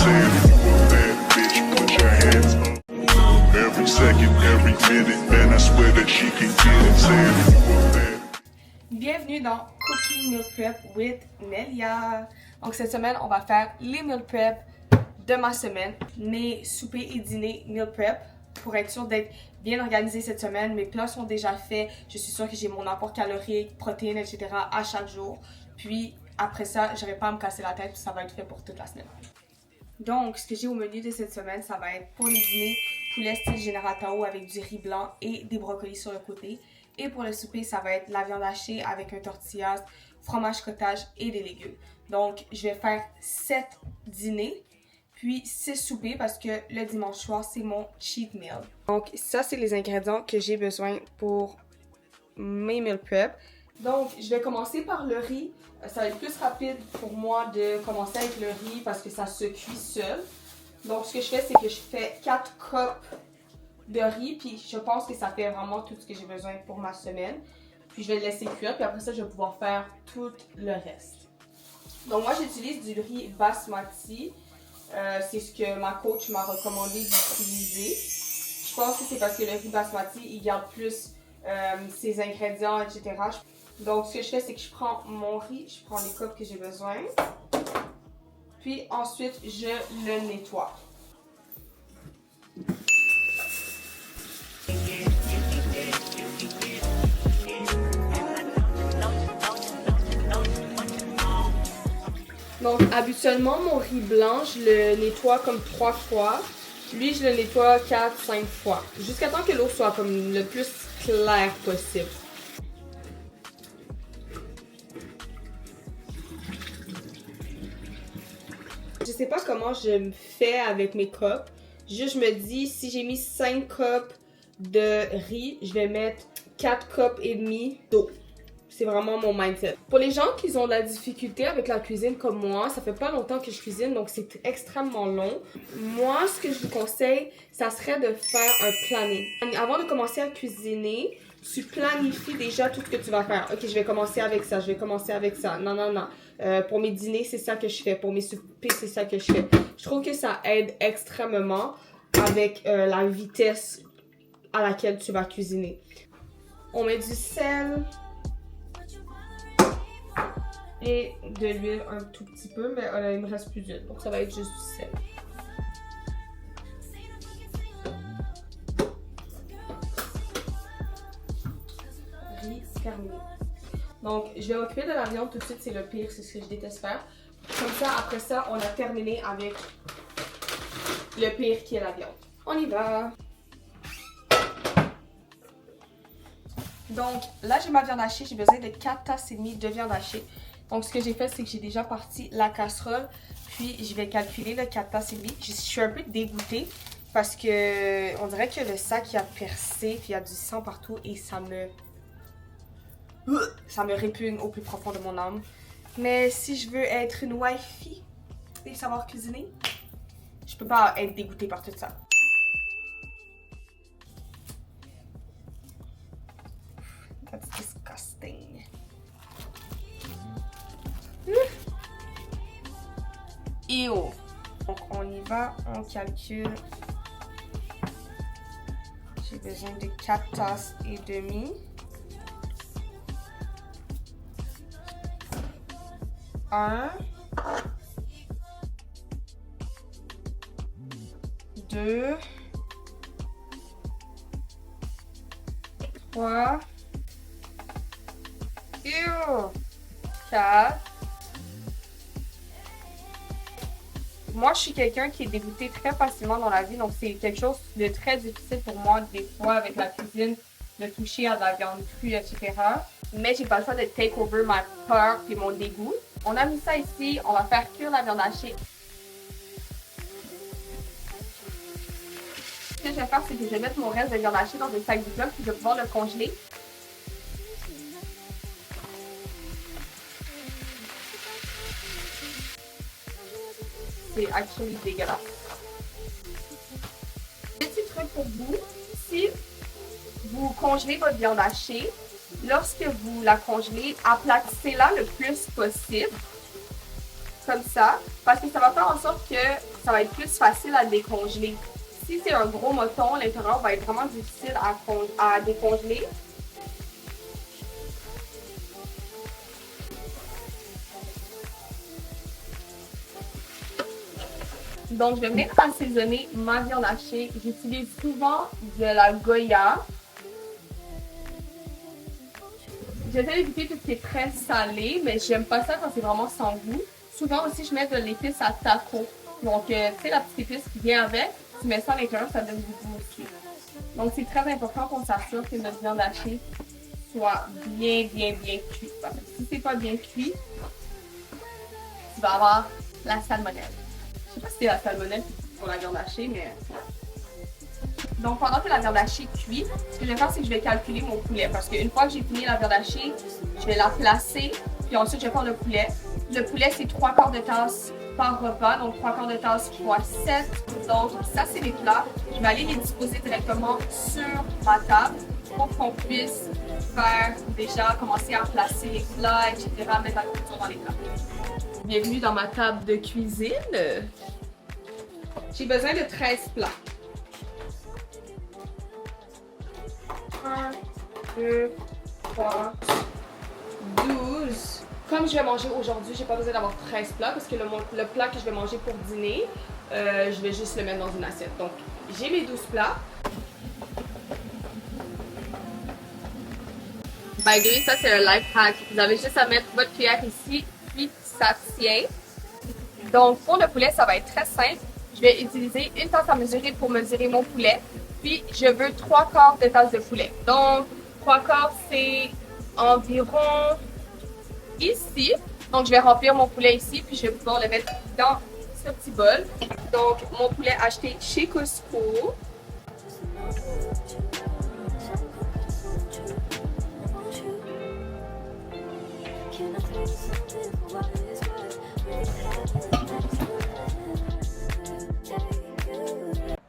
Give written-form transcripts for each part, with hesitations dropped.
say if you a bad bitch, put your hands up. Every second, every minute, man, I swear that she can get it. Say if you a bad. Bienvenue dans Cooking Meal Prep with Nelia. Donc cette semaine, on va faire les meal prep de ma semaine, mes soupers et dîners meal prep pour être sûr d'être bien organisée cette semaine. Mes plats sont déjà faits, je suis sûre que j'ai mon apport calorique, protéines, etc. à chaque jour. Puis après ça, j'aurai pas à me casser la tête, ça va être fait pour toute la semaine. Donc ce que j'ai au menu de cette semaine, ça va être pour les dîners, poulet style Général Tao avec du riz blanc et des brocolis sur le côté. Et pour le souper, ça va être la viande hachée avec un tortillas, fromage cottage et des légumes. Donc, je vais faire 7 dîners, puis 6 soupers parce que le dimanche soir, c'est mon cheat meal. Donc, ça, c'est les ingrédients que j'ai besoin pour mes meal prep. Donc, je vais commencer par le riz. Ça va être plus rapide pour moi de commencer avec le riz parce que ça se cuit seul. Donc, ce que je fais, c'est que je fais 4 cups de riz, puis je pense que ça fait vraiment tout ce que j'ai besoin pour ma semaine. Puis je vais le laisser cuire, puis après ça, je vais pouvoir faire tout le reste. Donc moi, j'utilise du riz basmati. C'est ce que ma coach m'a recommandé d'utiliser. Je pense que c'est parce que le riz basmati, il garde plus ses ingrédients, etc. Donc ce que je fais, c'est que je prends mon riz, je prends les cups que j'ai besoin. Puis ensuite, je le nettoie. Donc, habituellement, mon riz blanc, je le nettoie comme 3 fois. Lui, je le nettoie 4-5 fois. Jusqu'à temps que l'eau soit comme le plus claire possible. Je sais pas comment je me fais avec mes cups. Juste, je me dis, si j'ai mis 5 cups de riz, je vais mettre 4 cups et demi d'eau. C'est vraiment mon mindset. Pour les gens qui ont de la difficulté avec la cuisine comme moi, ça fait pas longtemps que je cuisine, donc c'est extrêmement long. Moi, ce que je vous conseille, ça serait de faire un planning. Avant de commencer à cuisiner, tu planifies déjà tout ce que tu vas faire. Ok, je vais commencer avec ça, je vais commencer avec ça. Non, non, non. Pour mes dîners, c'est ça que je fais. Pour mes soupers, c'est ça que je fais. Je trouve que ça aide extrêmement avec la vitesse à laquelle tu vas cuisiner. On met du sel et de l'huile un tout petit peu, mais il me reste plus d'huile, donc ça va être juste du sel. Riz terminé. Donc, je vais m'occuper de la viande tout de suite, c'est le pire, c'est ce que je déteste faire. Comme ça, après ça, on a terminé avec le pire qui est la viande. On y va! Donc, là, j'ai ma viande hachée, j'ai besoin de 4 tasses et demie de viande hachée. Donc, ce que j'ai fait, c'est que j'ai déjà parti la casserole, puis je vais calculer le 4 tasses et demie. Je suis un peu dégoûtée parce que on dirait que le sac il a percé, puis il y a du sang partout et ça me répugne au plus profond de mon âme. Mais si je veux être une wifey et savoir cuisiner, je peux pas être dégoûtée par tout ça. That's disgusting. Ew. Donc on y va, on calcule. J'ai besoin de 4 tasses et demie. 1, 2, 3, 4. Moi, je suis quelqu'un qui est dégoûté très facilement dans la vie, donc c'est quelque chose de très difficile pour moi, des fois, avec la cuisine, de toucher à de la viande crue, etc. Mais j'ai pas le choix de take over ma peur et mon dégoût. On a mis ça ici, on va faire cuire la viande hachée. Ce que je vais faire, c'est que je vais mettre mon reste de viande hachée dans un sac Ziploc, puis je vais pouvoir le congeler. C'est actually dégueulasse. Petit truc pour vous, si vous congelez votre viande hachée, lorsque vous la congelez, aplatissez-la le plus possible. comme ça, parce que ça va faire en sorte que ça va être plus facile à décongeler. Si c'est un gros mouton, l'intérieur va être vraiment difficile à décongeler. Donc, je vais venir assaisonner ma viande hachée. J'utilise souvent de la Goya. J'essaie d'éviter tout ce qui est très salé, mais j'aime pas ça quand c'est vraiment sans goût. Souvent aussi, je mets de l'épice à taco. Donc, tu sais, la petite épice qui vient avec, tu mets ça à l'intérieur, ça donne du goût aussi. Donc, c'est très important qu'on s'assure que notre viande hachée soit bien cuite. Parce que si c'est pas bien cuit, tu vas avoir la salmonelle. Je sais pas si c'est la salmonelle pour la viande hachée, mais... Donc, pendant que la viande hachée cuit, ce que je vais faire, c'est que je vais calculer mon poulet. Parce qu'une fois que j'ai fini la viande hachée, je vais la placer. Puis ensuite, je vais faire le poulet. Le poulet, c'est 3/4 de tasse par repas. Donc, 3/4 de tasse fois 7. Donc, ça, c'est les plats. Je vais aller les disposer directement sur ma table pour qu'on puisse faire déjà, commencer à placer les plats, etc. Mettre la nourriture dans les plats. Bienvenue dans ma table de cuisine. J'ai besoin de 13 plats. 1, 2, 3, 12. Comme je vais manger aujourd'hui, j'ai pas besoin d'avoir 13 plats parce que le plat que je vais manger pour dîner, je vais juste le mettre dans une assiette. Donc, j'ai mes 12 plats. By the way, ça c'est un life hack. Vous avez juste à mettre votre cuillère ici, puis ça tient. Donc, pour le poulet, ça va être très simple. Je vais utiliser une tasse à mesurer pour mesurer mon poulet. Puis, je veux 3/4 de tasse de poulet. Donc, 3/4, c'est environ ici. Donc, je vais remplir mon poulet ici, puis je vais pouvoir le mettre dans ce petit bol. Donc, mon poulet acheté chez Costco.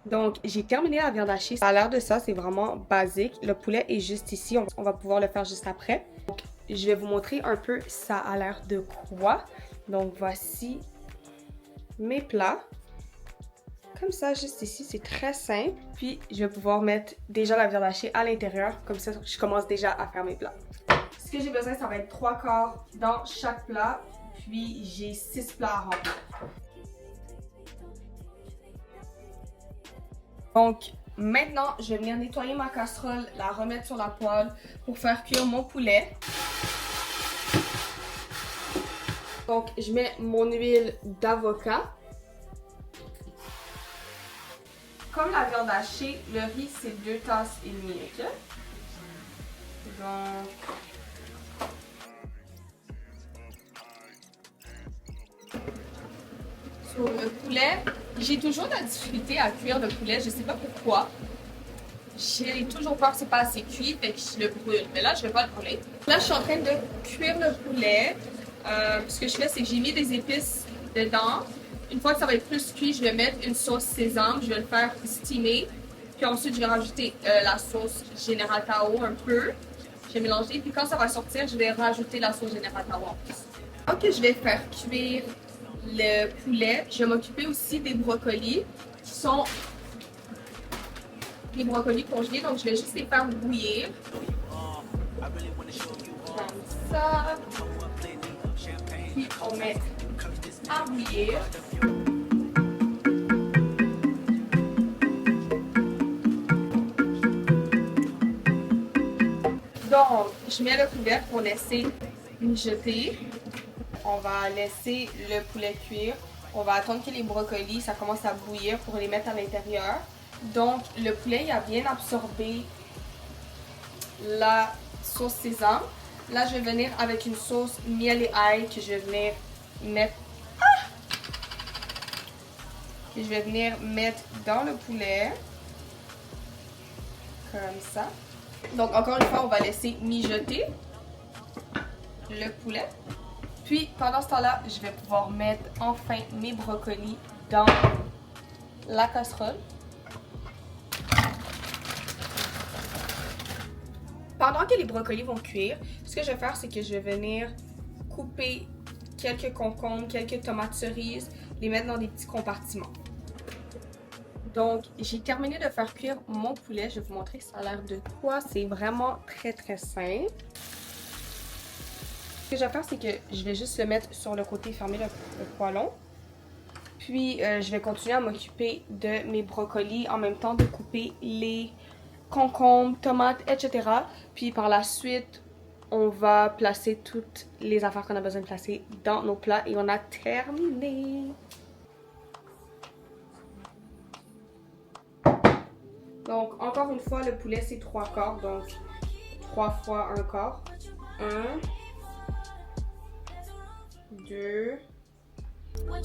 Donc, j'ai terminé la viande hachée. À l'air de ça, c'est vraiment basique. Le poulet est juste ici. On va pouvoir le faire juste après. Donc, je vais vous montrer un peu ça a l'air de quoi. Donc, voici mes plats. Comme ça, juste ici, c'est très simple. Puis, je vais pouvoir mettre déjà la viande hachée à l'intérieur. Comme ça, je commence déjà à faire mes plats. Ce que j'ai besoin, ça va être 3/4 dans chaque plat. Puis, j'ai 6 plats à remplir. Donc, maintenant, je vais venir nettoyer ma casserole, la remettre sur la poêle pour faire cuire mon poulet. Donc, je mets mon huile d'avocat. Comme la viande hachée, le riz, c'est 2 tasses et demie, ok? Donc... Sur le poulet, j'ai toujours de la difficulté à cuire le poulet, je sais pas pourquoi. J'ai toujours peur que c'est pas assez cuit, fait que je le brûle. Mais là, je vais pas le brûler. Là, je suis en train de cuire le poulet. Ce que je fais, c'est que j'ai mis des épices dedans. Une fois que ça va être plus cuit, je vais mettre une sauce sésame. Je vais le faire steamer. Puis ensuite, je vais rajouter la sauce Général Tao un peu. Je vais mélanger. Puis quand ça va sortir, je vais rajouter la sauce Général Tao en plus. Ok, je vais faire cuire le poulet. Je vais m'occuper aussi des brocolis qui sont des brocolis congelés. Donc, je vais juste les faire bouillir. Comme ça. Puis, on met à bouillir. Donc, je mets le couvercle pour laisser mijoter. On va laisser le poulet cuire. On va attendre que les brocolis, ça commence à bouillir pour les mettre à l'intérieur. Donc, le poulet, il a bien absorbé la sauce sésame. Là, je vais venir avec une sauce miel et ail que je vais venir mettre... Que je vais venir mettre dans le poulet. Comme ça. Donc, encore une fois, on va laisser mijoter le poulet. Puis, pendant ce temps-là, je vais pouvoir mettre enfin mes brocolis dans la casserole. Pendant que les brocolis vont cuire, ce que je vais faire, c'est que je vais venir couper quelques concombres, quelques tomates cerises, les mettre dans des petits compartiments. Donc, j'ai terminé de faire cuire mon poulet. Je vais vous montrer ça a l'air de quoi. C'est vraiment très simple. Ce que je vais faire, c'est que je vais juste le mettre sur le côté, fermer le poêlon. Puis, je vais continuer à m'occuper de mes brocolis en même temps de couper les concombres, tomates, etc. Puis, par la suite, on va placer toutes les affaires qu'on a besoin de placer dans nos plats et on a terminé. Donc, encore une fois, le poulet, c'est 3 quarts. Donc, 3 fois 1 quart. 1, 2, 3.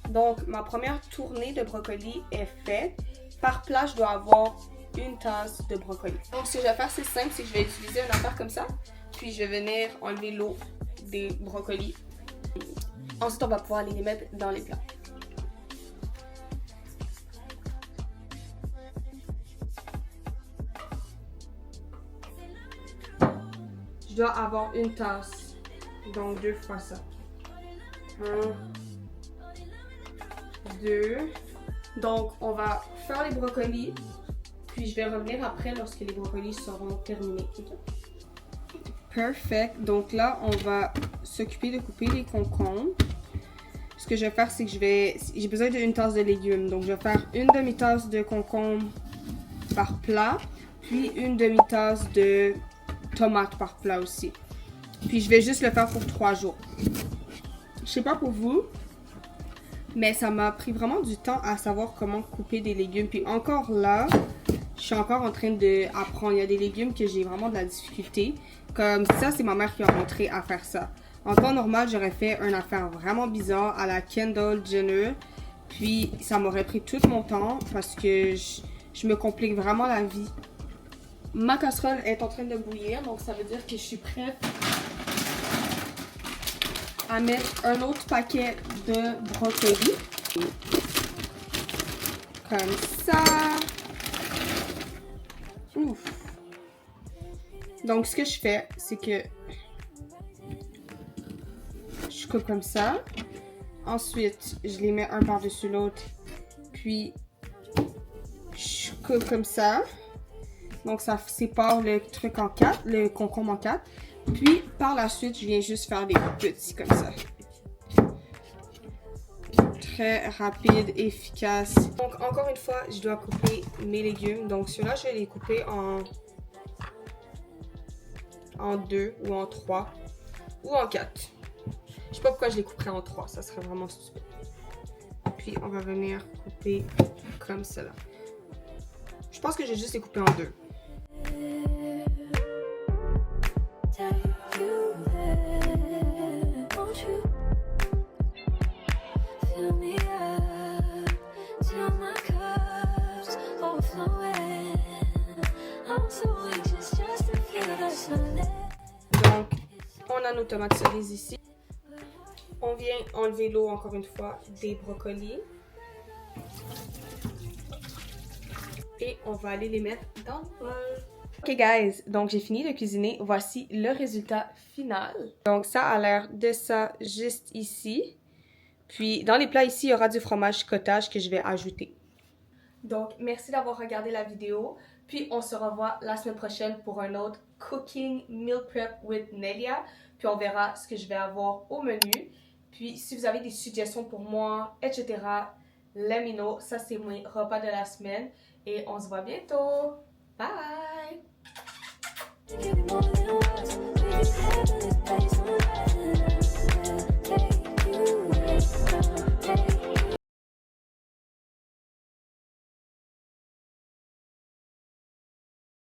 Donc, ma première tournée de brocoli est faite. Par plat, je dois avoir une tasse de brocoli. Donc, ce que je vais faire, c'est simple, c'est que je vais utiliser une affaire comme ça. Puis, je vais venir enlever l'eau des brocolis. Ensuite, on va pouvoir les mettre dans les plats. Je dois avoir une tasse. Donc, 2 fois ça. 1, 2. Donc, on va faire les brocolis. Puis, je vais revenir après lorsque les brocolis seront terminés. Perfect. Donc là, on va s'occuper de couper les concombres. Ce que je vais faire, c'est que j'ai besoin d'une tasse de légumes. Donc, je vais faire une demi-tasse de concombres par plat. Puis, une demi-tasse de tomates par plat aussi. Puis, je vais juste le faire pour 3 jours. Je sais pas pour vous, mais ça m'a pris vraiment du temps à savoir comment couper des légumes. Puis encore là, je suis encore en train d'apprendre. Il y a des légumes que j'ai vraiment de la difficulté. Comme ça, c'est ma mère qui m'a montré à faire ça. En temps normal, j'aurais fait une affaire vraiment bizarre à la Kendall Jenner. Puis ça m'aurait pris tout mon temps parce que je me complique vraiment la vie. Ma casserole est en train de bouillir, donc ça veut dire que je suis prête à mettre un autre paquet de brocolis. Comme ça. Ouf. Donc, ce que je fais, c'est que je coupe comme ça. Ensuite, je les mets un par-dessus l'autre. Puis, je coupe comme ça. Donc, ça sépare le truc en 4, le concombre en 4. Puis, par la suite, je viens juste faire des petits comme ça. Très rapide, efficace. Donc, encore une fois, je dois couper mes légumes. Donc, ceux-là, je vais les couper en 2 ou en 3 ou en 4. Je sais pas pourquoi je les couperais en 3. Ça serait vraiment stupide. Puis, on va venir couper comme cela. Je pense que j'ai juste les couper en 2. Donc, on a nos tomates cerises ici. On vient enlever l'eau encore une fois des brocolis. Et on va aller les mettre dans le bol. Ok guys, donc j'ai fini de cuisiner. Voici le résultat final. Donc ça a l'air de ça juste ici. Puis dans les plats ici, il y aura du fromage cottage que je vais ajouter. Donc merci d'avoir regardé la vidéo. Puis on se revoit la semaine prochaine pour un autre Cooking Meal Prep with Nelia. Puis on verra ce que je vais avoir au menu. Puis si vous avez des suggestions pour moi, etc., let me know. Ça c'est mes repas de la semaine. Et on se voit bientôt. Bye!